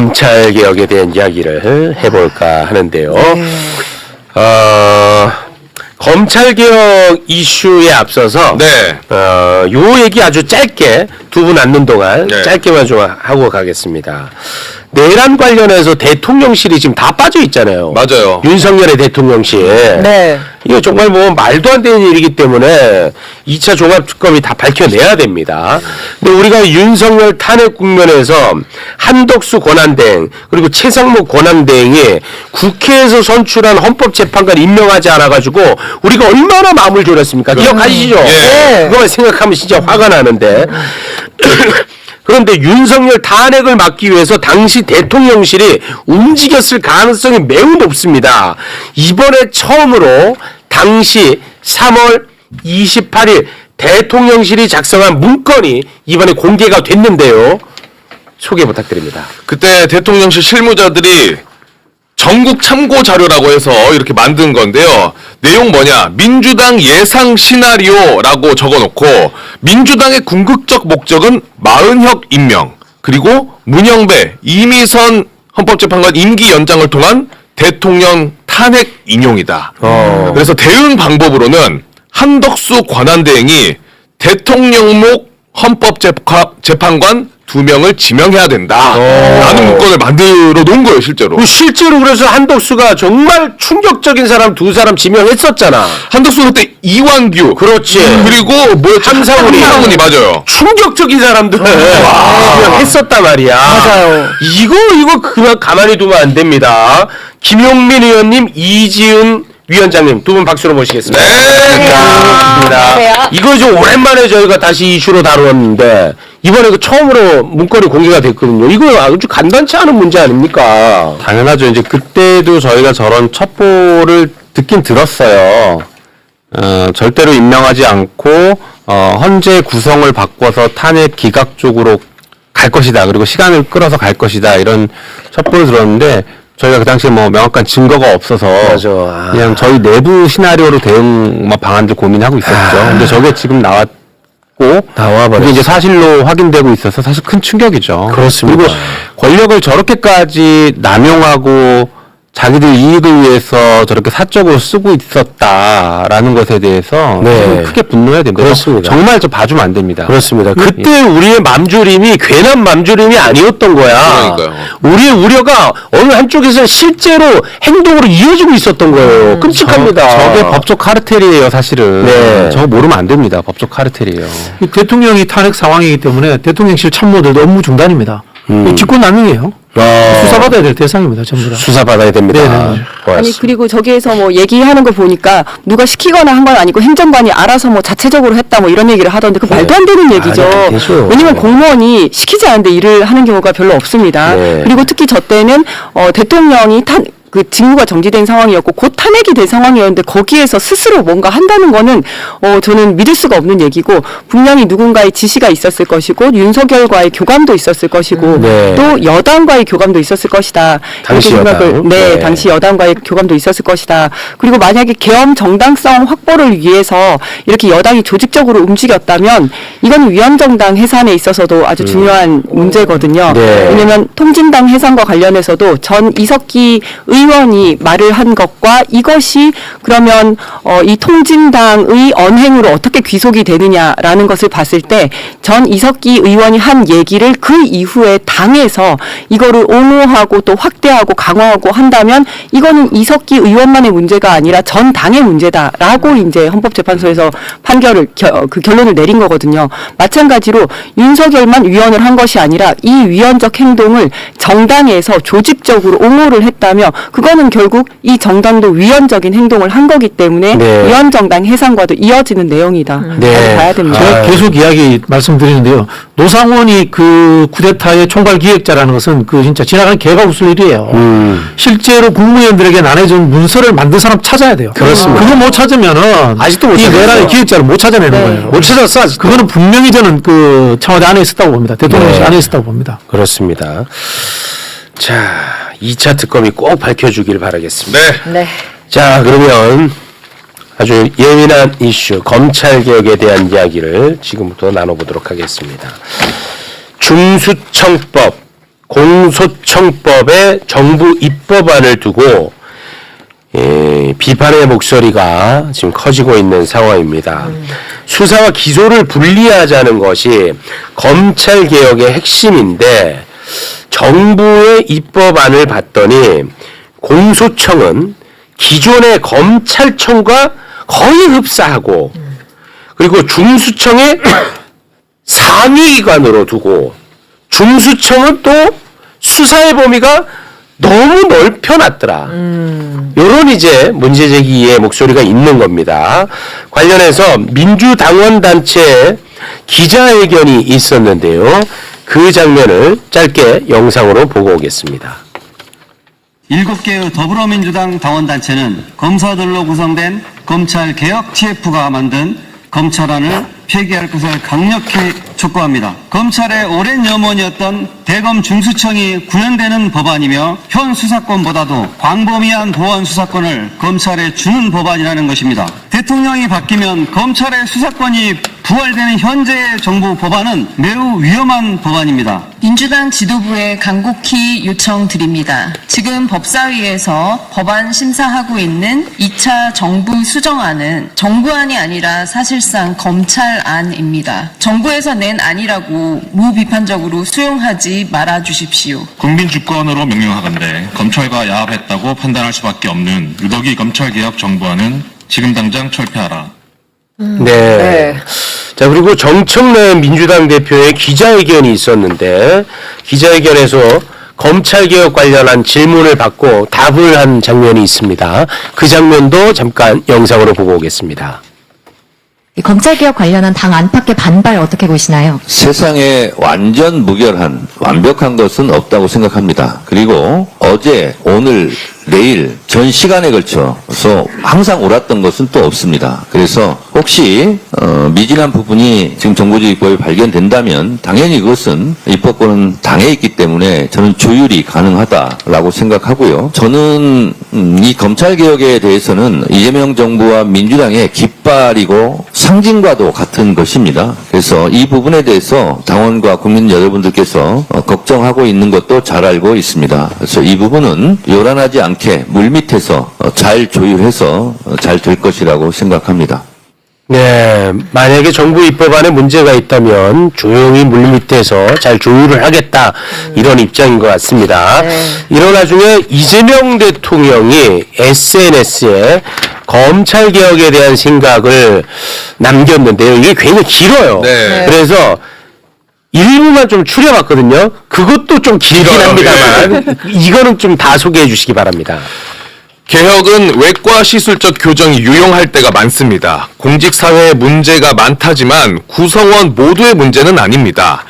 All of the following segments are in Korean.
검찰개혁에 대한 이야기를 해볼까 하는데요. 검찰개혁 이슈에 앞서서 요 얘기 아주 짧게 두 분 앉는 동안 짧게만 좀 하고 가겠습니다. 내란 관련해서 대통령실이 지금 다 빠져 있잖아요. 맞아요. 윤석열의 대통령실. 네. 이거 정말 뭐 말도 안 되는 일이기 때문에 2차 종합특검이 다 밝혀내야 됩니다. 근데 우리가 윤석열 탄핵 국면에서 한덕수 권한대행 그리고 최상목 권한대행이 국회에서 선출한 헌법재판관 임명하지 않아가지고 우리가 얼마나 마음을 졸였습니까? 기억하시죠? 네. 그거만 생각하면 진짜 화가 나는데. 그런데 윤석열 탄핵을 막기 위해서 당시 대통령실이 움직였을 가능성이 매우 높습니다. 이번에 처음으로 당시 3월 28일 대통령실이 작성한 문건이 이번에 공개가 됐는데요. 소개 부탁드립니다. 그때 대통령실 실무자들이 전국 참고 자료라고 해서 이렇게 만든 건데요. 내용 뭐냐? 민주당 예상 시나리오라고 적어놓고 민주당의 궁극적 목적은 마은혁 임명 그리고 문영배, 이미선 헌법재판관 임기 연장을 통한 대통령 탄핵 인용이다. 그래서 대응 방법으로는 한덕수 권한대행이 대통령목 헌법재판관 2명을 지명해야 된다. 라는 문건을 만들어 놓은 거예요, 실제로. 실제로 그래서 한덕수가 정말 충격적인 사람 2사람 지명했었잖아. 한덕수 그때 이완규. 그렇지. 그리고 함상훈이 맞아요. 충격적인 사람들 지명했었단 말이야. 맞아요. 이거 그냥 가만히 두면 안 됩니다. 김용민 의원님, 이지은 위원장님 두 분 박수로 모시겠습니다. 네. 안녕하세요. 이거 좀 오랜만에 저희가 다시 이슈로 다루었는데 이번에 그 처음으로 문건이 공개가 됐거든요. 이거 아주 간단치 않은 문제 아닙니까? 당연하죠. 이제 그때도 저희가 저런 첩보를 듣긴 들었어요. 절대로 임명하지 않고 헌재 구성을 바꿔서 탄핵 기각 쪽으로 갈 것이다. 그리고 시간을 끌어서 갈 것이다. 이런 첩보를 들었는데 저희가 그 당시에 뭐 명확한 증거가 없어서 맞아. 그냥 저희 내부 시나리오로 대응 방안들 고민하고 있었죠. 근데 저게 지금 나와버렸어. 그게 이제 사실로 확인되고 있어서 사실 큰 충격이죠. 그렇습니다. 그리고 권력을 저렇게까지 남용하고 자기들 이익을 위해서 저렇게 사적으로 쓰고 있었다라는 것에 대해서 좀 크게 분노해야 됩니다. 그렇습니다. 정말 저 봐주면 안 됩니다. 그렇습니다. 그때 우리의 맘조림이 괜한 맘조림이 아니었던 거야. 그러니까요. 우리의 우려가 어느 한쪽에서 실제로 행동으로 이어지고 있었던 거예요. 끔찍합니다. 저게 법적 카르텔이에요, 사실은. 네. 저거 모르면 안 됩니다. 법적 카르텔이에요. 이 대통령이 탄핵 상황이기 때문에 대통령실 참모들도 업무 중단입니다. 직권남용이에요. 수사받아야 될 대상입니다, 전부 다. 수사받아야 됩니다. 네네. 아니 그리고 저기에서 뭐 얘기하는 거 보니까 누가 시키거나 한 건 아니고 행정관이 알아서 뭐 자체적으로 했다 뭐 이런 얘기를 하던데 그 말도 안 되는 얘기죠. 안 되죠. 왜냐면 공무원이 시키지 않은데 일을 하는 경우가 별로 없습니다. 네. 그리고 특히 저 때는 대통령이 그 직무가 정지된 상황이었고 곧 탄핵이 된 상황이었는데 거기에서 스스로 뭔가 한다는 거는 저는 믿을 수가 없는 얘기고 분명히 누군가의 지시가 있었을 것이고 윤석열과의 교감도 있었을 것이고 네. 또 여당과의 교감도 있었을 것이다. 당시 이렇게 생각을 여당. 네, 네. 당시 여당과의 교감도 있었을 것이다. 그리고 만약에 계엄 정당성 확보를 위해서 이렇게 여당이 조직적으로 움직였다면 이건 위헌정당 해산에 있어서도 아주 중요한 문제거든요. 네. 왜냐하면 통진당 해산과 관련해서도 전 이석기 의원이 말을 한 것과 이것이 그러면 이 통진당의 언행으로 어떻게 귀속이 되느냐라는 것을 봤을 때 전 이석기 의원이 한 얘기를 그 이후에 당에서 이거를 옹호하고 또 확대하고 강화하고 한다면 이거는 이석기 의원만의 문제가 아니라 전 당의 문제다라고 이제 헌법재판소에서 그 결론을 내린 거거든요. 마찬가지로 윤석열만 위헌을 한 것이 아니라 이 위헌적 행동을 정당에서 조직적으로 옹호를 했다며 그거는 결국 이 정당도 위헌적인 행동을 한 거기 때문에 네. 위헌정당 해산과도 이어지는 내용이다. 네. 라고 봐야 됩니다. 제가 계속 이야기 말씀드리는데요. 노상원이 그 쿠데타의 총괄 기획자라는 것은 그 진짜 지나간 개가 웃을 일이에요. 실제로 국무위원들에게 나눠준 문서를 만든 사람 찾아야 돼요. 그렇습니다. 그거 못 찾으면은 아직도 못 이 찾았어요. 내란의 기획자를 못 찾아내는 네. 거예요. 못 찾았어. 아직도. 그거는 분명히 저는 그 청와대 안에 있었다고 봅니다. 대통령실 네. 안에 있었다고 봅니다. 그렇습니다. 자, 2차 특검이 꼭 밝혀주길 바라겠습니다. 네. 네. 자, 그러면 아주 예민한 이슈 검찰개혁에 대한 이야기를 지금부터 나눠보도록 하겠습니다. 중수청법 공소청법의 정부 입법안을 두고 비판의 목소리가 지금 커지고 있는 상황입니다. 수사와 기소를 분리하자는 것이 검찰개혁의 핵심인데 정부의 입법안을 봤더니 공소청은 기존의 검찰청과 거의 흡사하고 그리고 중수청의 상위기관으로 두고 중수청은 또 수사의 범위가 너무 넓혀놨더라. 요런 이제 문제제기의 목소리가 있는 겁니다. 관련해서 민주당원단체 기자회견이 있었는데요. 그 장면을 짧게 영상으로 보고 오겠습니다. 7개의 더불어민주당 당원단체는 검사들로 구성된 검찰개혁 TF가 만든 검찰안을 폐기할 것을 강력히 촉구합니다. 검찰의 오랜 염원이었던 대검 중수청이 구현되는 법안이며 현 수사권보다도 광범위한 보안 수사권을 검찰에 주는 법안이라는 것입니다. 대통령이 바뀌면 검찰의 수사권이 부활되는 현재의 정부 법안은 매우 위험한 법안입니다. 민주당 지도부에 간곡히 요청드립니다. 지금 법사위에서 법안 심사하고 있는 2차 정부 수정안은 정부안이 아니라 사실상 검찰안입니다. 정부에서 낸 안이라고 무비판적으로 수용하지 말아 주십시오. 국민 주권으로 명령하건대 검찰과 야합했다고 판단할 수밖에 없는 유덕이 검찰개혁 정부안은 지금 당장 철폐하라. 네. 자, 그리고 정청래 민주당 대표의 기자회견이 있었는데, 기자회견에서 검찰개혁 관련한 질문을 받고 답을 한 장면이 있습니다. 그 장면도 잠깐 영상으로 보고 오겠습니다. 이 검찰개혁 관련한 당 안팎의 반발 어떻게 보시나요? 세상에 완전 무결한 완벽한 것은 없다고 생각합니다. 그리고 어제, 오늘, 내일 전 시간에 걸쳐서 항상 옳았던 것은 또 없습니다. 그래서 혹시 미진한 부분이 지금 정부적 입법이 발견된다면 당연히 그것은 입법권은 당에 있기 때문에 저는 조율이 가능하다라고 생각하고요. 저는 이 검찰개혁에 대해서는 이재명 정부와 민주당의 깃발이고 상징과도 같은 것입니다. 그래서 이 부분에 대해서 당원과 국민 여러분들께서 걱정하고 있는 것도 잘 알고 있습니다. 그래서 이 부분은 요란하지 않게 물밑에서 잘 조율해서 잘 될 것이라고 생각합니다. 네, 만약에 정부 입법안에 문제가 있다면 조용히 물밑에서 잘 조율을 하겠다 이런 입장인 것 같습니다. 이런 와중에 이재명 대통령이 SNS에 검찰개혁에 대한 생각을 남겼는데요. 이게 굉장히 길어요. 네. 그래서 일부만 좀 추려봤거든요. 그것도 좀 길긴 길어요. 합니다만 이거는 좀 다 소개해 주시기 바랍니다. 개혁은 외과 시술적 교정이 유용할 때가 많습니다. 공직사회에 문제가 많다지만 구성원 모두의 문제는 아닙니다.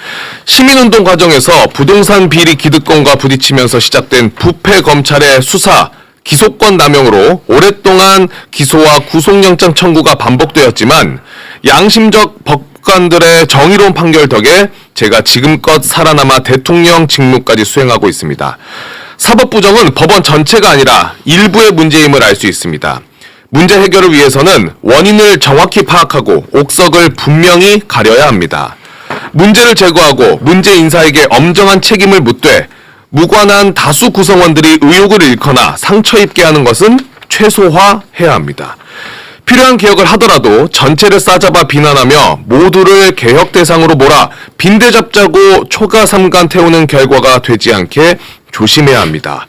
시민운동 과정에서 부동산 비리 기득권과 부딪히면서 시작된 부패 검찰의 수사, 기소권 남용으로 오랫동안 기소와 구속영장 청구가 반복되었지만 양심적 법관들의 정의로운 판결 덕에 제가 지금껏 살아남아 대통령 직무까지 수행하고 있습니다. 사법부정은 법원 전체가 아니라 일부의 문제임을 알 수 있습니다. 문제 해결을 위해서는 원인을 정확히 파악하고 옥석을 분명히 가려야 합니다. 문제를 제거하고 문제 인사에게 엄정한 책임을 묻되 무관한 다수 구성원들이 의혹을 잃거나 상처 입게 하는 것은 최소화해야 합니다. 필요한 개혁을 하더라도 전체를 싸잡아 비난하며 모두를 개혁 대상으로 몰아 빈대 잡자고 초가 삼간 태우는 결과가 되지 않게 조심해야 합니다.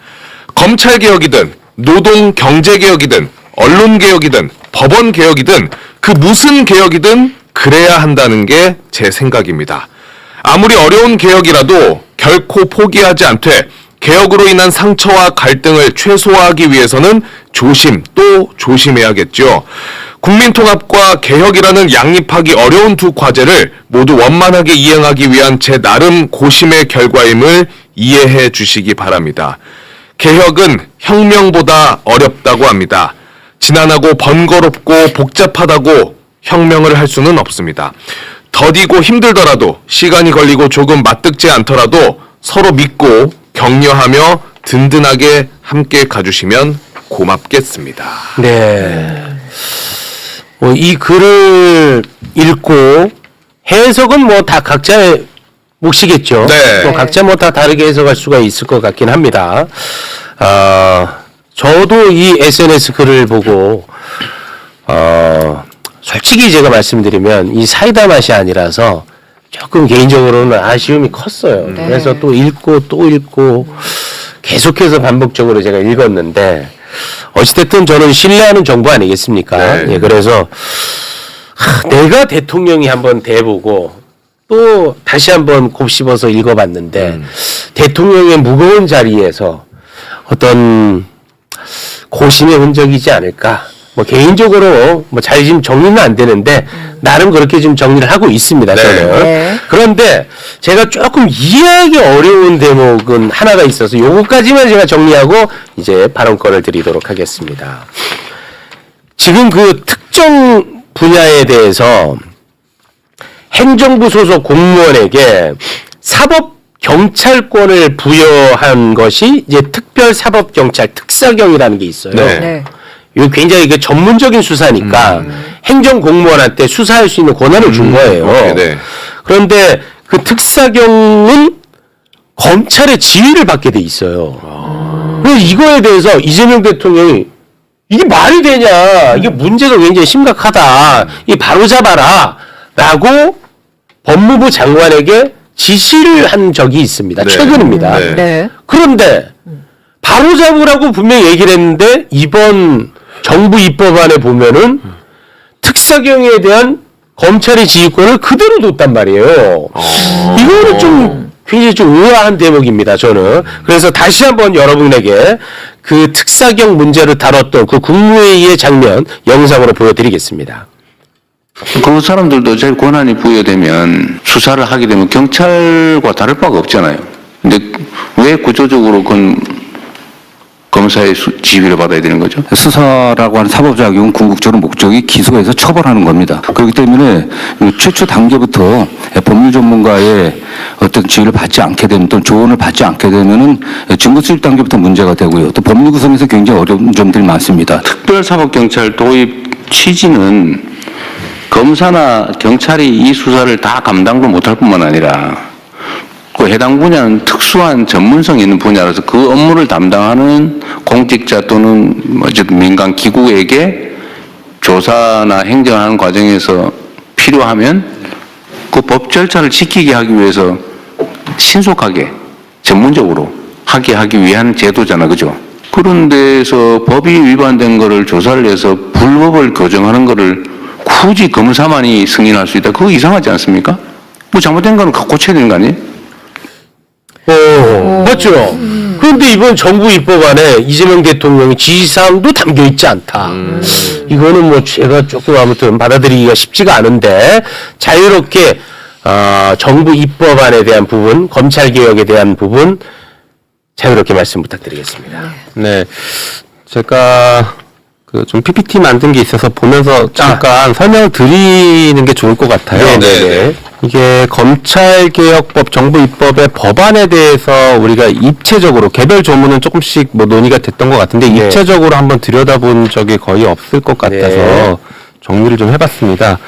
검찰개혁이든 노동 경제개혁이든 언론개혁이든 법원개혁이든 그 무슨 개혁이든 그래야 한다는 게 제 생각입니다. 아무리 어려운 개혁이라도 결코 포기하지 않되 개혁으로 인한 상처와 갈등을 최소화하기 위해서는 조심 또 조심해야겠죠. 국민통합과 개혁이라는 양립하기 어려운 두 과제를 모두 원만하게 이행하기 위한 제 나름 고심의 결과임을 이해해 주시기 바랍니다. 개혁은 혁명보다 어렵다고 합니다. 지난하고 번거롭고 복잡하다고 혁명을 할 수는 없습니다. 더디고 힘들더라도 시간이 걸리고 조금 맞득지 않더라도 서로 믿고 격려하며 든든하게 함께 가주시면 고맙겠습니다. 네. 이 글을 읽고 해석은 뭐 다 각자의 몫이겠죠. 네. 또 각자 뭐 다 다르게 해석할 수가 있을 것 같긴 합니다. 저도 이 SNS 글을 보고 솔직히 제가 말씀드리면 이 사이다 맛이 아니라서 조금 개인적으로는 아쉬움이 컸어요. 네. 그래서 또 읽고 또 읽고 계속해서 반복적으로 제가 읽었는데 어찌됐든 저는 신뢰하는 정부 아니겠습니까? 네. 예, 그래서 내가 대통령이 한번 돼보고 또 다시 한번 곱씹어서 읽어봤는데 대통령의 무거운 자리에서 어떤 고심의 흔적이지 않을까. 뭐 개인적으로 뭐 잘 지금 정리는 안 되는데 나름 그렇게 지금 정리를 하고 있습니다. 저는. 네. 그런데 제가 조금 이해하기 어려운 대목은 하나가 있어서 요거까지만 제가 정리하고 이제 발언권을 드리도록 하겠습니다. 지금 그 특정 분야에 대해서 행정부 소속 공무원에게 사법 경찰권을 부여한 것이 이제 특별사법경찰 특사경이라는 게 있어요. 네. 네. 이거 굉장히 그 전문적인 수사니까 행정공무원한테 수사할 수 있는 권한을 준 거예요. 네. 그런데 그 특사경은 검찰의 지휘를 받게 돼 있어요. 그래서 이거에 대해서 이재명 대통령이 이게 말이 되냐. 이게 문제가 굉장히 심각하다. 이 바로잡아라. 라고 법무부 장관에게 지시를 한 적이 있습니다. 네. 최근입니다. 네. 네. 그런데 바로잡으라고 분명히 얘기를 했는데 이번 정부 입법안에 보면은 특사경에 대한 검찰의 지휘권을 그대로 뒀단 말이에요. 이거는 좀 굉장히 좀 의아한 대목입니다. 저는. 그래서 다시 한번 여러분에게 그 특사경 문제를 다뤘던 그 국무회의의 장면 영상으로 보여드리겠습니다. 그 사람들도 제 권한이 부여되면 수사를 하게 되면 경찰과 다를 바가 없잖아요. 근데 왜 구조적으로 그건 검사의 지휘를 받아야 되는 거죠? 수사라고 하는 사법작용은 궁극적으로 목적이 기소해서 처벌하는 겁니다. 그렇기 때문에 최초 단계부터 법률 전문가의 어떤 지휘를 받지 않게 되면 또는 조언을 받지 않게 되면은 증거 수집 단계부터 문제가 되고요. 또 법률 구성에서 굉장히 어려운 점들이 많습니다. 특별사법경찰 도입 취지는 검사나 경찰이 이 수사를 다 감당도 못할 뿐만 아니라 그 해당 분야는 특수한 전문성이 있는 분야라서 그 업무를 담당하는 공직자 또는 어쨌든 민간 기구에게 조사나 행정하는 과정에서 필요하면 그 법 절차를 지키게 하기 위해서 신속하게 전문적으로 하기 위한 제도잖아, 그죠? 그런 데서 법이 위반된 거를 조사를 해서 불법을 교정하는 거를 굳이 검사만이 승인할 수 있다. 그거 이상하지 않습니까? 뭐 잘못된 거는 고쳐야 되는 거 아니에요? 맞죠? 그런데 이번 정부 입법안에 이재명 대통령의 지시사항도 담겨 있지 않다. 이거는 뭐 제가 조금 아무튼 받아들이기가 쉽지가 않은데 자유롭게 정부 입법안에 대한 부분, 검찰개혁에 대한 부분 자유롭게 말씀 부탁드리겠습니다. 네. 제가 그 좀 PPT 만든 게 있어서 보면서 잠깐 설명을 드리는 게 좋을 것 같아요. 네네. 이게 검찰개혁법 정부 입법의 법안에 대해서 우리가 입체적으로 개별 조문은 조금씩 뭐 논의가 됐던 것 같은데 네. 입체적으로 한번 들여다본 적이 거의 없을 것 같아서 네. 정리를 좀 해봤습니다.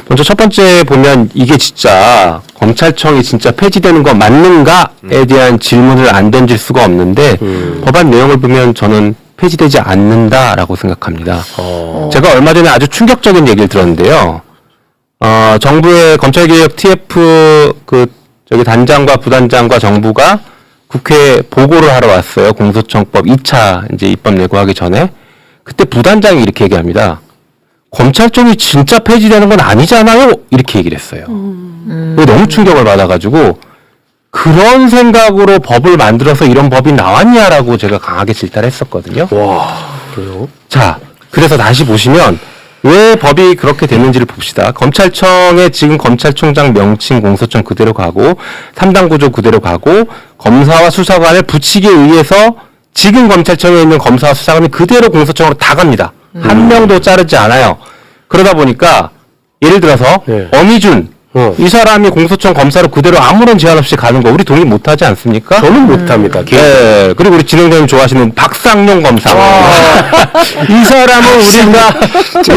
먼저 첫 번째 보면 이게 진짜 검찰청이 진짜 폐지되는 거 맞는가에 대한 질문을 안 던질 수가 없는데 법안 내용을 보면 저는 폐지되지 않는다라고 생각합니다. 제가 얼마 전에 아주 충격적인 얘기를 들었는데요. 정부의 검찰개혁 TF 단장과 부단장과 정부가 국회에 보고를 하러 왔어요. 공소청법 2차 이제 입법 예고하기 전에. 그때 부단장이 이렇게 얘기합니다. 검찰청이 진짜 폐지되는 건 아니잖아요. 이렇게 얘기를 했어요. 너무 충격을 받아가지고 그런 생각으로 법을 만들어서 이런 법이 나왔냐라고 제가 강하게 질타를 했었거든요. 와, 그래요? 자, 그래서 다시 보시면 왜 법이 그렇게 됐는지를 봅시다. 검찰청의 지금 검찰총장 명칭 공소청 그대로 가고 3당 구조 그대로 가고 검사와 수사관을 붙이기에 의해서 지금 검찰청에 있는 검사와 수사관이 그대로 공소청으로 다 갑니다. 한 명도 자르지 않아요. 그러다 보니까 예를 들어서 네. 엄희준 이 사람이 공소청 검사로 그대로 아무런 제한 없이 가는 거 우리 동의 못하지 않습니까? 저는 못합니다. 네. 그리고 우리 진행자님 좋아하시는 박상용 검사. 이 사람은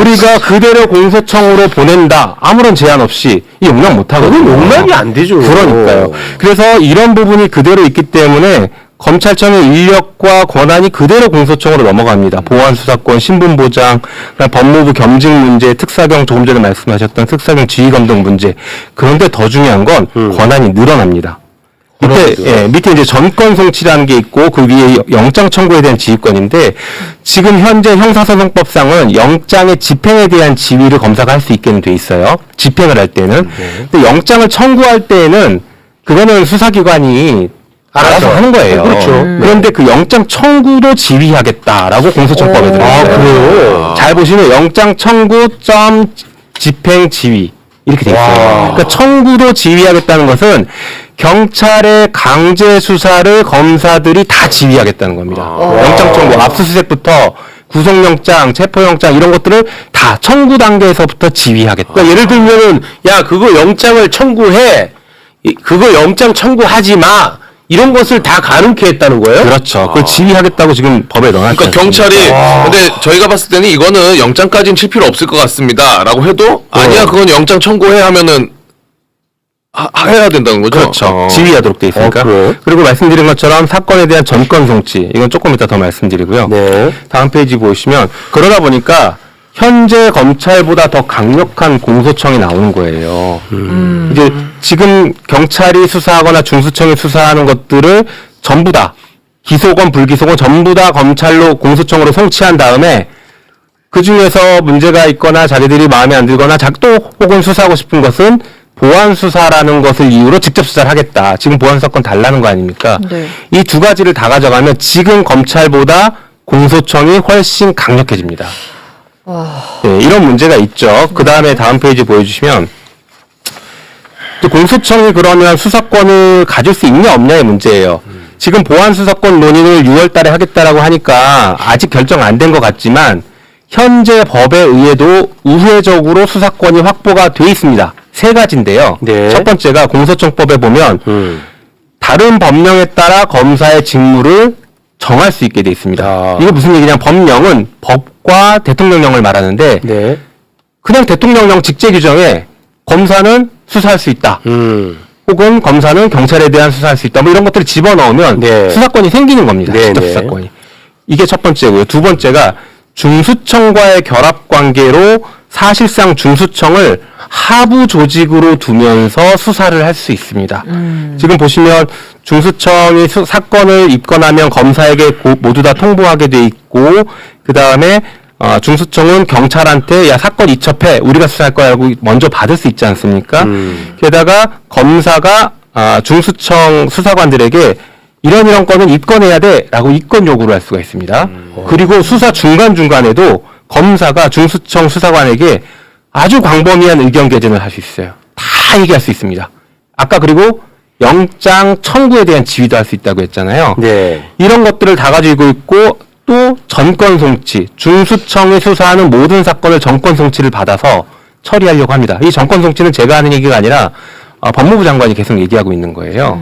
우리가 그대로 공소청으로 보낸다. 아무런 제한 없이 이 용납 못하거든요. 용납이 안 되죠. 그러니까요. 그래서 이런 부분이 그대로 있기 때문에 검찰청의 인력과 권한이 그대로 공소청으로 넘어갑니다. 보안 수사권, 신분 보장, 법무부 겸직 문제, 특사경 조금 전에 말씀하셨던 특사경 지휘 감독 문제. 그런데 더 중요한 건 권한이 늘어납니다. 밑에 이제 전권 송치라는 게 있고 그 위에 영장 청구에 대한 지휘권인데 지금 현재 형사소송법상은 영장의 집행에 대한 지휘를 검사가 할 수 있게 돼 있어요. 집행을 할 때는. 근데 영장을 청구할 때는 그거는 수사기관이 알아서 하는 거예요. 그렇죠. 그런데 그 영장 청구도 지휘하겠다라고 공소청법에 들어있어요. 그래요? 잘 보시면 영장 청구 점 집행 지휘 이렇게 돼 있어요. 그러니까 청구도 지휘하겠다는 것은 경찰의 강제 수사를 검사들이 다 지휘하겠다는 겁니다. 영장 청구, 압수수색부터 구속영장, 체포영장 이런 것들을 다 청구 단계에서부터 지휘하겠다. 그러니까 예를 들면은 야 그거 영장을 청구해. 그거 영장 청구하지 마. 이런 것을 다 가능케 했다는 거예요? 그렇죠. 그걸 지휘하겠다고 지금 법에 넣어놨죠. 그러니까 경찰이 근데 저희가 봤을 때는 이거는 영장까지는 칠 필요 없을 것 같습니다라고 해도 아니야 그건 영장 청구해 하면은 해야 된다는 거죠. 그렇죠. 지휘하도록 돼 있으니까. 그래요? 그리고 말씀드린 것처럼 사건에 대한 전권 송치 이건 조금 이따 더 말씀드리고요. 네. 다음 페이지 보시면 그러다 보니까 현재 검찰보다 더 강력한 공소청이 나오는 거예요. 이제 지금 경찰이 수사하거나 중수청이 수사하는 것들을 전부 다 기소건 불기소건 전부 다 검찰로 공소청으로 송치한 다음에 그 중에서 문제가 있거나 자기들이 마음에 안 들거나 또 혹은 수사하고 싶은 것은 보안 수사라는 것을 이유로 직접 수사를 하겠다. 지금 보안 수사권 달라는 거 아닙니까? 네. 이 두 가지를 다 가져가면 지금 검찰보다 공소청이 훨씬 강력해집니다. 네, 이런 문제가 있죠. 그 다음에 다음 페이지 보여주시면 또 공소청이 그러면 수사권을 가질 수 있냐 없냐의 문제예요. 지금 보안 수사권 논의를 6월 달에 하겠다라고 하니까 아직 결정 안 된 것 같지만 현재 법에 의해도 우회적으로 수사권이 확보가 돼 있습니다. 세 가지인데요. 네. 첫 번째가 공소청법에 보면 다른 법령에 따라 검사의 직무를 정할 수 있게 돼 있습니다. 이게 무슨 얘기냐? 법령은 법과 대통령령을 말하는데 네. 그냥 대통령령 직제 규정에 검사는 수사할 수 있다. 혹은 검사는 경찰에 대한 수사할 수 있다. 뭐 이런 것들을 집어넣으면 네. 수사권이 생기는 겁니다. 네, 직접 네. 수사권이. 이게 첫 번째고요. 두 번째가 중수청과의 결합 관계로 사실상 중수청을 하부 조직으로 두면서 수사를 할 수 있습니다. 지금 보시면 중수청이 사건을 입건하면 검사에게 모두 다 통보하게 돼 있고 그 다음에 중수청은 경찰한테 야 사건 이첩해 우리가 수사할 거라고 먼저 받을 수 있지 않습니까? 게다가 검사가 중수청 수사관들에게 이런 건은 입건해야 돼라고 입건 요구를 할 수가 있습니다. 그리고 수사 중간중간에도 검사가 중수청 수사관에게 아주 광범위한 의견 개진을 할 수 있어요. 다 얘기할 수 있습니다. 아까 그리고 영장 청구에 대한 지휘도 할 수 있다고 했잖아요. 네. 이런 것들을 다 가지고 있고 또 전권 송치, 중수청이 수사하는 모든 사건을 전권 송치를 받아서 처리하려고 합니다. 이 전권 송치는 제가 하는 얘기가 아니라 법무부 장관이 계속 얘기하고 있는 거예요.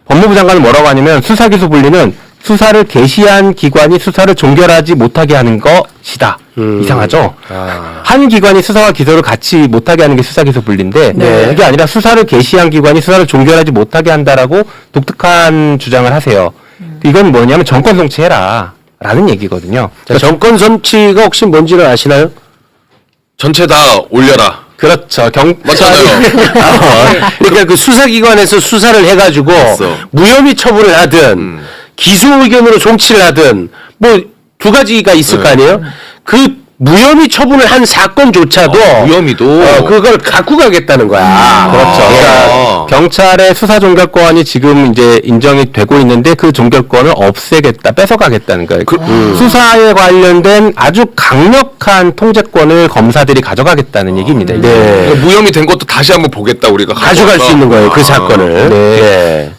법무부 장관은 뭐라고 하냐면 수사기소 분리는 수사를 개시한 기관이 수사를 종결하지 못하게 하는 것이다. 이상하죠? 한 기관이 수사와 기소를 같이 못하게 하는 게 수사기소 분리인데 그게 아니라 수사를 개시한 기관이 수사를 종결하지 못하게 한다라고 독특한 주장을 하세요. 이건 뭐냐면 정권 송치해라 라는 얘기거든요. 자, 정권 송치가 혹시 뭔지를 아시나요? 전체 다 올려라. 그렇죠. 맞잖아요. 그러니까 그 수사기관에서 수사를 해가지고 그랬어. 무혐의 처분을 하든 기소 의견으로 송치를 하든 뭐 두 가지가 있을 거 아니에요? 그 무혐의 처분을 한 사건조차도 무혐의도 그걸 갖고 가겠다는 거야. 그렇죠. 그러니까 경찰의 수사 종결권이 지금 이제 인정이 되고 있는데 그 종결권을 없애겠다, 뺏어가겠다는 거예요. 수사에 관련된 아주 강력한 통제권을 검사들이 가져가겠다는 얘기입니다. 이게. 네. 그러니까 무혐의 된 것도 다시 한번 보겠다 우리가 가져갈 수 있는 거예요. 그 사건을. 네.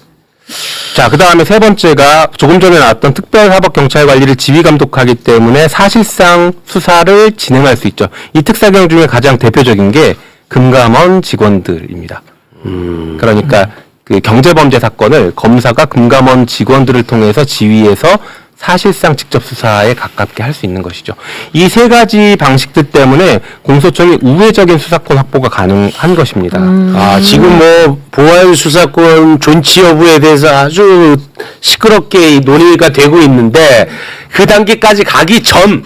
자, 그 다음에 세 번째가 조금 전에 나왔던 특별사법경찰관리를 지휘감독하기 때문에 사실상 수사를 진행할 수 있죠. 이 특사경 중에 가장 대표적인 게 금감원 직원들입니다. 그러니까 그 경제범죄 사건을 검사가 금감원 직원들을 통해서 지휘해서 사실상 직접 수사에 가깝게 할 수 있는 것이죠. 이 세 가지 방식들 때문에 공소청이 우회적인 수사권 확보가 가능한 것입니다. 지금 뭐 보안 수사권 존치 여부에 대해서 아주 시끄럽게 논의가 되고 있는데 그 단계까지 가기 전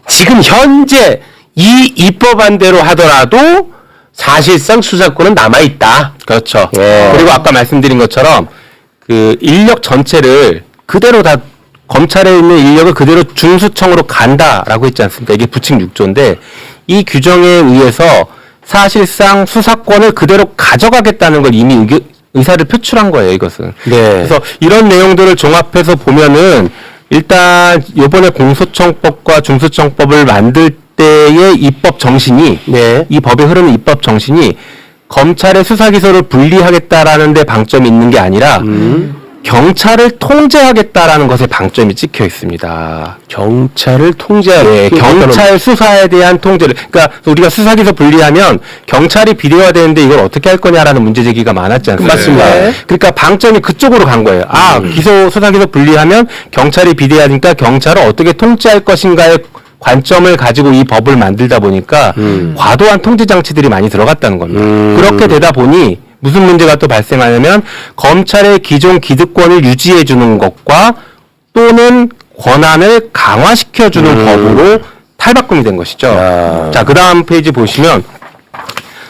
지금 현재 이 입법안대로 하더라도 사실상 수사권은 남아 있다. 그렇죠. 예. 그리고 아까 말씀드린 것처럼 그 인력 전체를 그대로 다 검찰에 있는 인력을 그대로 중수청으로 간다라고 했지 않습니까? 이게 부칙 6조인데 이 규정에 의해서 사실상 수사권을 그대로 가져가겠다는 걸 이미 의사를 표출한 거예요, 이것은. 네. 그래서 이런 내용들을 종합해서 보면은 일단 이번에 공소청법과 중수청법을 만들 때의 입법 정신이 이 법의 흐르는 입법 정신이 검찰의 수사 기소를 분리하겠다라는 데 방점이 있는 게 아니라 경찰을 통제하겠다라는 것에 방점이 찍혀 있습니다. 경찰을 통제하는 네, 경찰 수사에 대한 통제를. 그러니까 우리가 수사 기소 분리하면 경찰이 비례화되는데 이걸 어떻게 할 거냐라는 문제 제기가 많았지 않습니까? 맞습니다. 네. 그러니까 방점이 그쪽으로 간 거예요. 수사 기소 분리하면 경찰이 비례하니까 경찰을 어떻게 통제할 것인가의 관점을 가지고 이 법을 만들다 보니까 과도한 통제 장치들이 많이 들어갔다는 겁니다. 그렇게 되다 보니 무슨 문제가 또 발생하냐면 검찰의 기존 기득권을 유지해 주는 것과 또는 권한을 강화시켜 주는 법으로 탈바꿈이 된 것이죠. 자, 그다음 페이지 보시면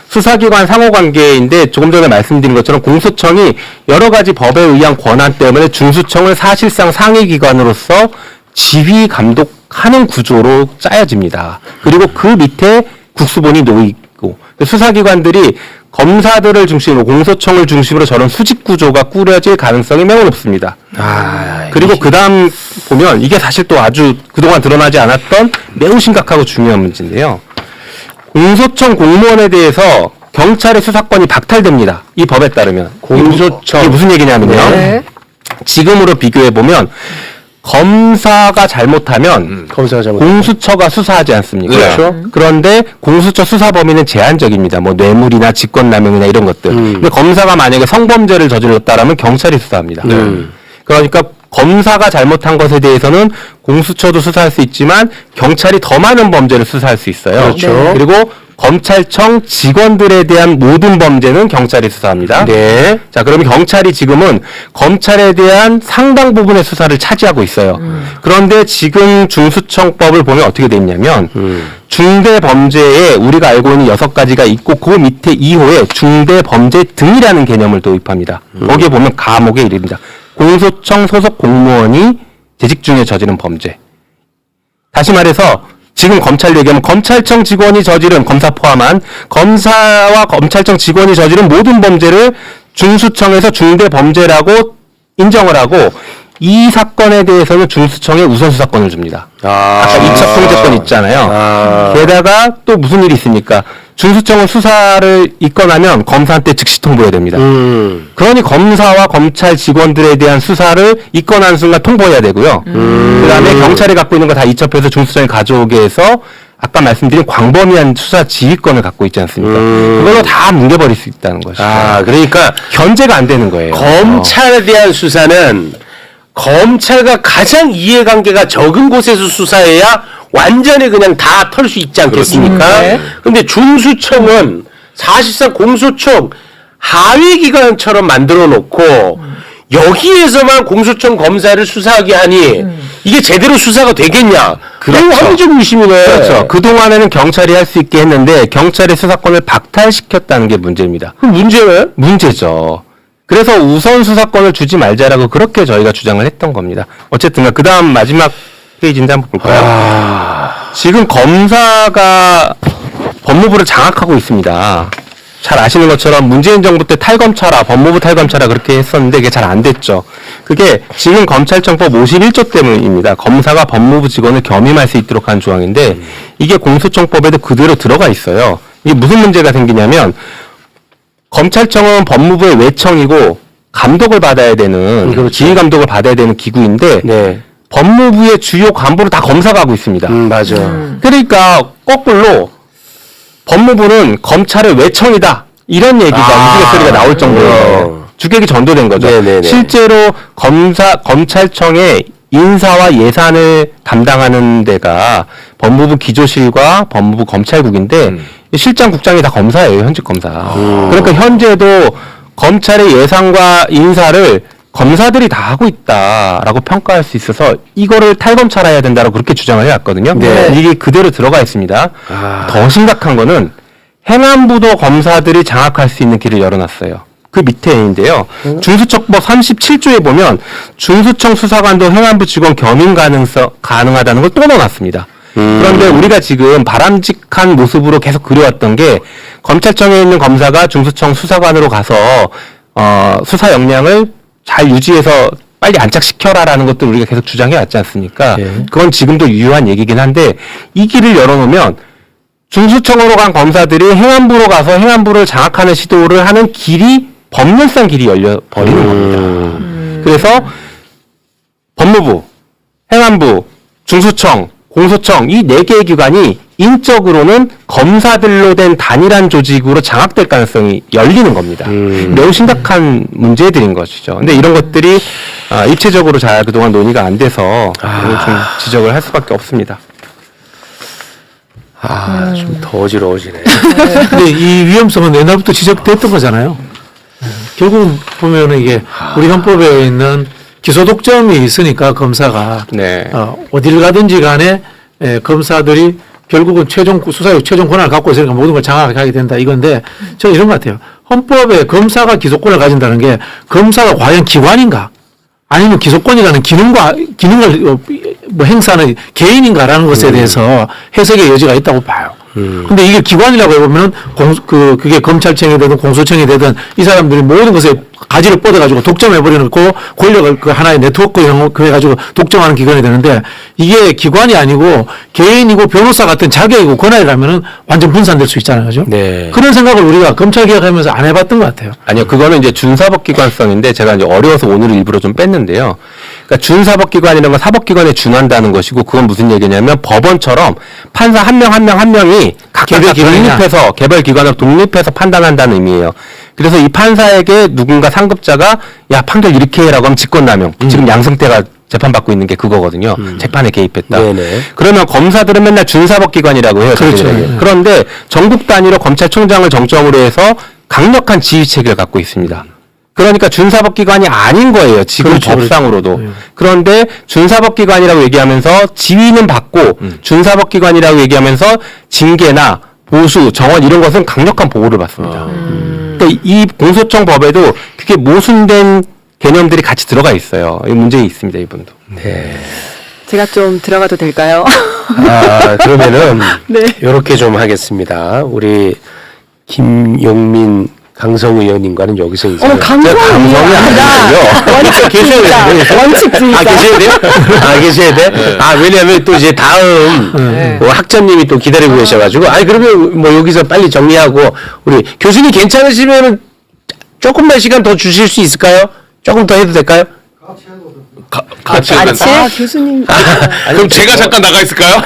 수사기관 상호관계인데 조금 전에 말씀드린 것처럼 공소청이 여러 가지 법에 의한 권한 때문에 중수청을 사실상 상위기관으로서 지휘 감독하는 구조로 짜여집니다. 그리고 그 밑에 국수본이 놓이고 수사기관들이 검사들을 중심으로 공소청을 중심으로 저런 수직 구조가 꾸려질 가능성이 매우 높습니다. 그리고 그 다음 보면 이게 사실 또 아주 그동안 드러나지 않았던 매우 심각하고 중요한 문제인데요. 공소청 공무원에 대해서 경찰의 수사권이 박탈됩니다. 이 법에 따르면. 공소청. 이게 무슨 얘기냐면요. 지금으로 비교해 보면 검사가 잘못하면 공수처가 수사하지 않습니까? 그렇죠. 그런데 공수처 수사 범위는 제한적입니다. 뭐 뇌물이나 직권남용이나 이런 것들. 근데 검사가 만약에 성범죄를 저질렀다라면 경찰이 수사합니다. 그러니까 검사가 잘못한 것에 대해서는 공수처도 수사할 수 있지만 경찰이 더 많은 범죄를 수사할 수 있어요. 그렇죠. 그리고 검찰청 직원들에 대한 모든 범죄는 경찰이 수사합니다. 네. 자, 그러면 경찰이 지금은 검찰에 대한 상당 부분의 수사를 차지하고 있어요. 그런데 지금 중수청법을 보면 어떻게 돼 있냐면 중대범죄에 우리가 알고 있는 6가지가 있고 그 밑에 2호에 중대범죄 등이라는 개념을 도입합니다. 거기에 보면 감옥에 이릅니다. 공소청 소속 공무원이 재직 중에 저지른 범죄. 다시 말해서 지금 검찰 얘기하면 검찰청 직원이 저지른, 검사 포함한 검사와 검찰청 직원이 저지른 모든 범죄를 중수청에서 중대범죄라고 인정을 하고 이 사건에 대해서는 중수청에 우선 수사권을 줍니다. 아까 이첩 통제권 있잖아요. 게다가 또 무슨 일이 있습니까? 중수청은 수사를 입건하면 검사한테 즉시 통보해야 됩니다. 그러니 검사와 검찰 직원들에 대한 수사를 입건하는 순간 통보해야 되고요. 그다음에 경찰이 갖고 있는 거 다 이첩해서 중수청에 가져오게 해서 아까 말씀드린 광범위한 수사 지휘권을 갖고 있지 않습니까? 그걸로 다 뭉개버릴 수 있다는 것이죠. 그러니까 견제가 안 되는 거예요. 검찰에 대한 수사는 검찰과 가장 이해관계가 적은 곳에서 수사해야 완전히 그냥 다 털 수 있지 않겠습니까? 근데 중수청은 사실상 공소청 하위 기관처럼 만들어 놓고 여기에서만 공소청 검사를 수사하게 하니 이게 제대로 수사가 되겠냐? 그렇죠. 합리적 의심이네. 그렇죠. 그동안에는 경찰이 할 수 있게 했는데 경찰의 수사권을 박탈시켰다는 게 문제입니다. 그럼 문제는? 문제죠. 그래서 우선 수사권을 주지 말자라고 그렇게 저희가 주장을 했던 겁니다. 어쨌든 그 다음 마지막 페이지인데 한번 볼까요? 지금 검사가 법무부를 장악하고 있습니다. 잘 아시는 것처럼 문재인 정부 때 탈검차라, 법무부 탈검차라 그렇게 했었는데 그게 잘 안 됐죠. 그게 지금 검찰청법 51조 때문입니다. 검사가 법무부 직원을 겸임할 수 있도록 한 조항인데 이게 공소청법에도 그대로 들어가 있어요. 이게 무슨 문제가 생기냐면 검찰청은 법무부의 외청이고 감독을 받아야 되는 지휘 감독을 받아야 되는 기구인데 법무부의 주요 간부를 다 검사가 하고 있습니다. 맞아. 그러니까 거꾸로 법무부는 검찰의 외청이다. 이런 얘기가 우스갯소리가 나올 정도로 주객이 전도된 거죠. 네네네. 실제로 검찰청의 인사와 예산을 담당하는 데가 법무부 기조실과 법무부 검찰국인데 실장 국장이 다 검사예요. 현직 검사. 그러니까 현재도 검찰의 예산과 인사를 검사들이 다 하고 있다라고 평가할 수 있어서 이거를 탈검찰해야 된다고 그렇게 주장을 해왔거든요. 네. 이게 그대로 들어가 있습니다. 더 심각한 거는 행안부도 검사들이 장악할 수 있는 길을 열어놨어요. 그 밑에인데요. 중수청법 37조에 보면 중수청 수사관도 행안부 직원 겸임 가능하다는 걸 또 넣어놨습니다. 그런데 우리가 지금 바람직한 모습으로 계속 그려왔던 게 검찰청에 있는 검사가 중수청 수사관으로 가서 수사 역량을 잘 유지해서 빨리 안착시켜라라는 것들 우리가 계속 주장해왔지 않습니까? 그건 지금도 유효한 얘기긴 한데 이 길을 열어놓으면 중수청으로 간 검사들이 행안부로 가서 행안부를 장악하는 시도를 하는 길이 법률상 길이 열려버리는 겁니다. 그래서 법무부, 행안부, 중수청, 공소청 이 4개의 기관이 인적으로는 검사들로 된 단일한 조직으로 장악될 가능성이 열리는 겁니다. 매우 심각한 문제들인 것이죠. 근데 이런 것들이 입체적으로 잘 그동안 논의가 안 돼서 좀 지적을 할 수밖에 없습니다. 좀 더 어지러워지네. 근데 이 위험성은 옛날부터 지적됐던 거잖아요. 결국은 보면은 이게 우리 헌법에 있는 기소 독점이 있으니까 검사가 네. 어딜 가든지 간에 검사들이 결국은 수사의 최종 권한을 갖고 있으니까 모든 걸 장악하게 된다 이건데 저는 이런 것 같아요. 헌법에 검사가 기소권을 가진다는 게 검사가 과연 기관인가? 아니면 기소권이라는 기능을 뭐 행사하는 개인인가라는 것에 대해서 해석의 여지가 있다고 봐요. 근데 이게 기관이라고 해보면 그게 검찰청이 되든 공소청이 되든 이 사람들이 모든 것에 가지를 뻗어가지고 독점해버려놓고 권력을 그 하나의 네트워크형 해가지고 독점하는 기관이 되는데 이게 기관이 아니고 개인이고 변호사 같은 자격이고 권한이라면은 완전 분산될 수 있잖아요. 그죠? 네. 그런 생각을 우리가 검찰 개혁하면서 안 해봤던 것 같아요. 아니요, 그거는 이제 준사법기관성인데 제가 이제 어려워서 오늘 일부러 좀 뺐는데요. 그러니까 준사법기관이라는 건 사법기관에 준한다는 것이고 그건 무슨 얘기냐면 법원처럼 판사 한 명이 각각 독립해서 개별기관으로 독립해서 판단한다는 의미예요. 그래서 이 판사에게 누군가 상급자가 야 판결 이렇게 해라고 하면 직권남용. 지금 양승태가 재판받고 있는 게 그거거든요. 재판에 개입했다. 네네. 그러면 검사들은 맨날 준사법기관이라고 해요. 그렇죠. 자기들에게. 그런데 전국 단위로 검찰총장을 정점으로 해서 강력한 지휘체계를 갖고 있습니다. 그러니까 준사법기관이 아닌 거예요. 지금 그렇죠, 법상으로도. 그렇죠. 그런데 준사법기관이라고 얘기하면서 지위는 받고 준사법기관이라고 얘기하면서 징계나 보수, 정원 이런 것은 강력한 보호를 받습니다. 그러니까 이 공소청 법에도 그게 모순된 개념들이 같이 들어가 있어요. 이 문제 있습니다, 이분도. 네. 제가 좀 들어가도 될까요? 그러면은 네. 이렇게 좀 하겠습니다. 우리 김용민 강성 의원님과는 여기서 이제 강성이 아니라 원칙주의자. 원칙주의자. 계셔야 돼요? 계셔야 돼? 왜냐하면 또 이제 다음 뭐 학자님이 또 기다리고 계셔가지고 그러면 뭐 여기서 빨리 정리하고 우리 교수님 괜찮으시면 조금만 시간 더 주실 수 있을까요? 조금 더 해도 될까요? 같이 교수님. 그럼 제가 잠깐 나가 있을까요?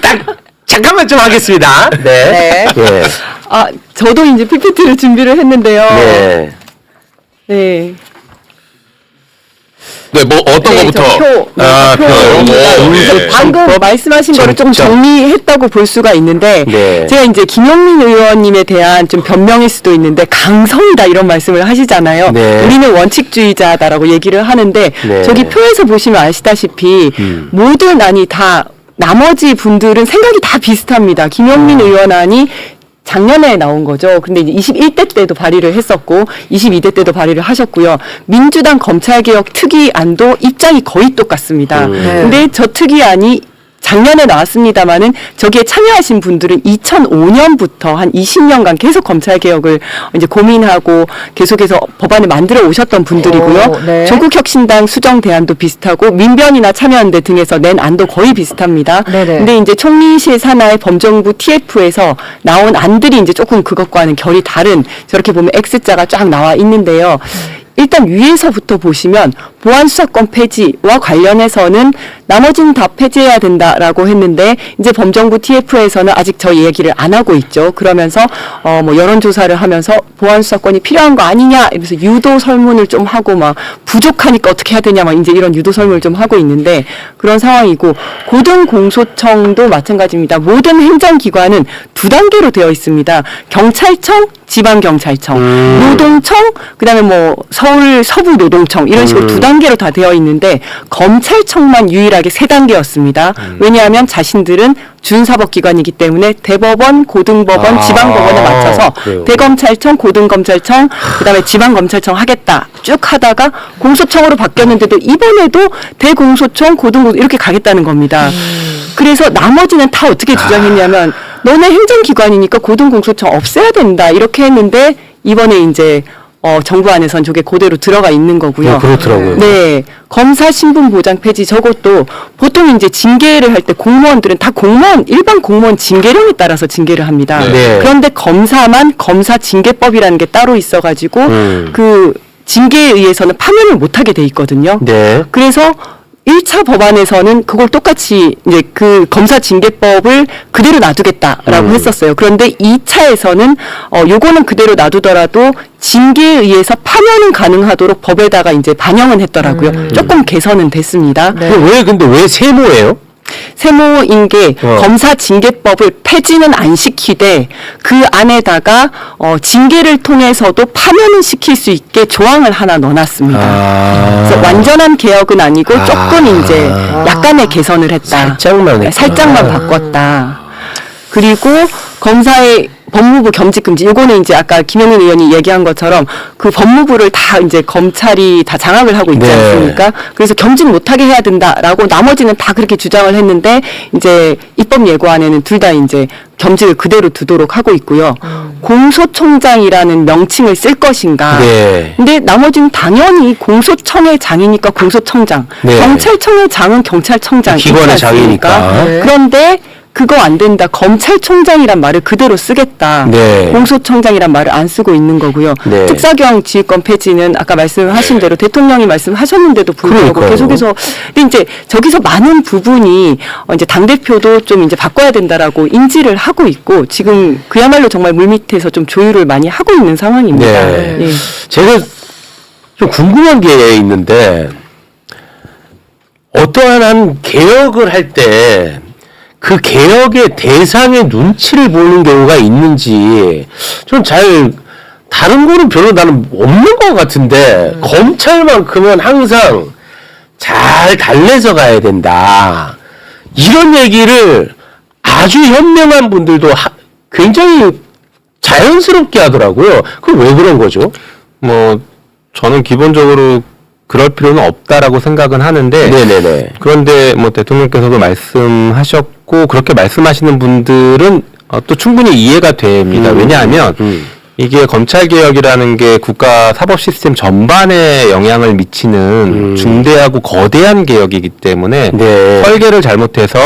딱 잠깐만 좀 하겠습니다. 네. 예. 저도 이제 PPT를 준비를 했는데요. 네. 네. 네, 뭐 어떤 거부터? 표입니다. 방금 말씀하신 거를 조금 정리했다고 볼 수가 있는데 네. 제가 이제 김용민 의원님에 대한 좀 변명일 수도 있는데 강성이다 이런 말씀을 하시잖아요. 네. 우리는 원칙주의자다라고 얘기를 하는데 네. 저기 표에서 보시면 아시다시피 모든 안이 다 나머지 분들은 생각이 다 비슷합니다. 김용민 의원안이 작년에 나온 거죠. 근데 이제 21대 때도 발의를 했었고 22대 때도 발의를 하셨고요. 민주당 검찰개혁 특위안도 입장이 거의 똑같습니다. 근데 저 특위안이 작년에 나왔습니다마는 저기에 참여하신 분들은 2005년부터 한 20년간 계속 검찰개혁을 이제 고민하고 계속해서 법안을 만들어 오셨던 분들이고요. 네. 조국혁신당 수정 대안도 비슷하고 민변이나 참여연대 등에서 낸 안도 거의 비슷합니다. 네네. 근데 이제 총리실 산하의 범정부 TF에서 나온 안들이 이제 조금 그것과는 결이 다른 저렇게 보면 X자가 쫙 나와 있는데요. 일단 위에서부터 보시면 보안수사권 폐지와 관련해서는 나머지는 다 폐지해야 된다라고 했는데 이제 범정부 TF에서는 아직 저 얘기를 안 하고 있죠. 그러면서 뭐 여론조사를 하면서 보안수사권이 필요한 거 아니냐 이러면서 유도 설문을 좀 하고 막 부족하니까 어떻게 해야 되냐 막 이제 이런 유도 설문을 좀 하고 있는데 그런 상황이고 고등공소청도 마찬가지입니다. 모든 행정기관은 두 단계로 되어 있습니다. 경찰청, 지방경찰청, 노동청, 그다음에 뭐 서울 서부 노동청 이런 식으로 두 단계로 다 되어 있는데 검찰청만 유일하게 세 단계였습니다. 왜냐하면 자신들은 준사법기관이기 때문에 대법원, 고등법원, 지방법원에 맞춰서 그래요. 대검찰청, 고등검찰청, 그다음에 지방검찰청 하겠다 쭉 하다가 공소청으로 바뀌었는데도 이번에도 대공소청, 고등공소 이렇게 가겠다는 겁니다. 그래서 나머지는 다 어떻게 주장했냐면 너네 행정기관이니까 고등공소청 없애야 된다 이렇게 했는데 이번에 이제 정부 안에선 저게 그대로 들어가 있는 거고요. 그렇더라고요. 네. 검사 신분 보장 폐지 저것도 보통 이제 징계를 할 때 공무원들은 다 일반 공무원 징계령에 따라서 징계를 합니다. 네. 그런데 검사만 검사 징계법이라는 게 따로 있어가지고 그 징계에 의해서는 파면을 못하게 돼 있거든요. 네. 그래서 1차 법안에서는 그걸 똑같이 이제 그 검사 징계법을 그대로 놔두겠다라고 했었어요. 그런데 2차에서는 요거는 그대로 놔두더라도 징계에 의해서 파면은 가능하도록 법에다가 이제 반영은 했더라고요. 조금 개선은 됐습니다. 근데 왜 세모예요? 세모인 게 검사 징계법을 폐지는 안 시키되 그 안에다가 징계를 통해서도 파면을 시킬 수 있게 조항을 하나 넣어놨습니다. 그래서 완전한 개혁은 아니고 조금 이제 약간의 개선을 했다. 살짝만 바꿨다. 그리고 검사의 법무부 겸직금지, 요거는 이제 아까 김영민 의원이 얘기한 것처럼 그 법무부를 다 이제 검찰이 다 장악을 하고 있지 않습니까? 그래서 겸직 못하게 해야 된다라고 나머지는 다 그렇게 주장을 했는데 이제 입법 예고안에는 둘 다 이제 겸직을 그대로 두도록 하고 있고요. 공소총장이라는 명칭을 쓸 것인가. 근데 나머지는 당연히 공소청의 장이니까 공소청장. 경찰청의 장은 경찰청장. 기관의 장이니까. 그런데 그거 안 된다. 검찰총장이란 말을 그대로 쓰겠다. 공소청장이란 말을 안 쓰고 있는 거고요. 특사경 지휘권 폐지는 아까 말씀하신 대로 대통령이 말씀하셨는데도 불구하고 계속해서 근데 이제 저기서 많은 부분이 이제 당대표도 좀 이제 바꿔야 된다라고 인지를 하고 있고 지금 그야말로 정말 물밑에서 좀 조율을 많이 하고 있는 상황입니다. 예. 제가 좀 궁금한 게 있는데 어떠한 한 개혁을 할 때 그 개혁의 대상의 눈치를 보는 경우가 있는지 좀 다른 거는 별로 나는 없는 것 같은데 검찰만큼은 항상 잘 달래서 가야 된다. 이런 얘기를 아주 현명한 분들도 굉장히 자연스럽게 하더라고요. 그럼 왜 그런 거죠? 뭐 저는 기본적으로 그럴 필요는 없다라고 생각은 하는데 그런데 뭐 대통령께서도 말씀하셨고 그렇게 말씀하시는 분들은 또 충분히 이해가 됩니다. 왜냐하면 이게 검찰개혁이라는 게 국가 사법 시스템 전반에 영향을 미치는 중대하고 거대한 개혁이기 때문에 설계를 잘못해서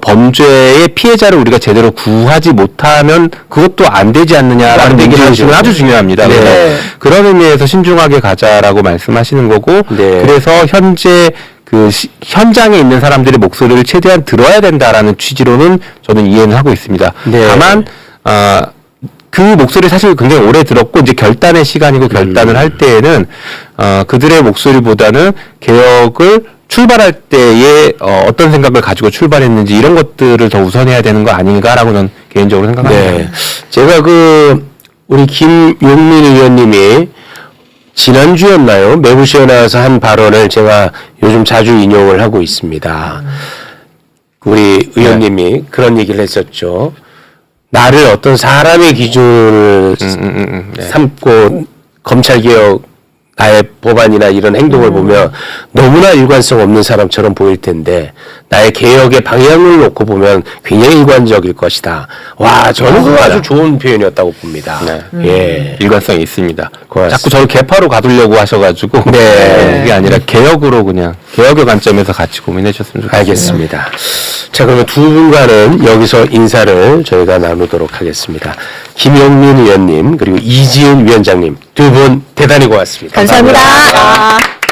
범죄의 피해자를 우리가 제대로 구하지 못하면 그것도 안 되지 않느냐라는 얘기를 하시면 아주 중요합니다. 그런 의미에서 신중하게 가자라고 말씀하시는 거고 그래서 현재 그 현장에 있는 사람들의 목소리를 최대한 들어야 된다라는 취지로는 저는 이해는 하고 있습니다. 다만 그 목소리 사실 굉장히 오래 들었고 이제 결단의 시간이고 결단을 할 때에는 그들의 목소리보다는 개혁을 출발할 때에 어떤 생각을 가지고 출발했는지 이런 것들을 더 우선해야 되는 거 아닌가라고 저는 개인적으로 생각합니다. 제가 우리 김용민 의원님이 지난주였나요? 매부시에 나와서 한 발언을 제가 요즘 자주 인용을 하고 있습니다. 우리 의원님이 그런 얘기를 했었죠. 나를 어떤 사람의 기준을 삼고 검찰개혁 나의 법안이나 이런 행동을 보면 너무나 일관성 없는 사람처럼 보일 텐데 나의 개혁의 방향을 놓고 보면 굉장히 일관적일 것이다. 와, 저는 그거 아주 좋은 표현이었다고 봅니다. 일관성이 있습니다. 자꾸 저를 개파로 가두려고 하셔가지고 그게 아니라 개혁으로 그냥 개혁의 관점에서 같이 고민해 주셨으면 좋겠습니다. 알겠습니다. 자, 그러면 두 분과는 여기서 인사를 저희가 나누도록 하겠습니다. 김용민 의원님 그리고 이지은 위원장님 두 분 대단히 고맙습니다. 감사합니다.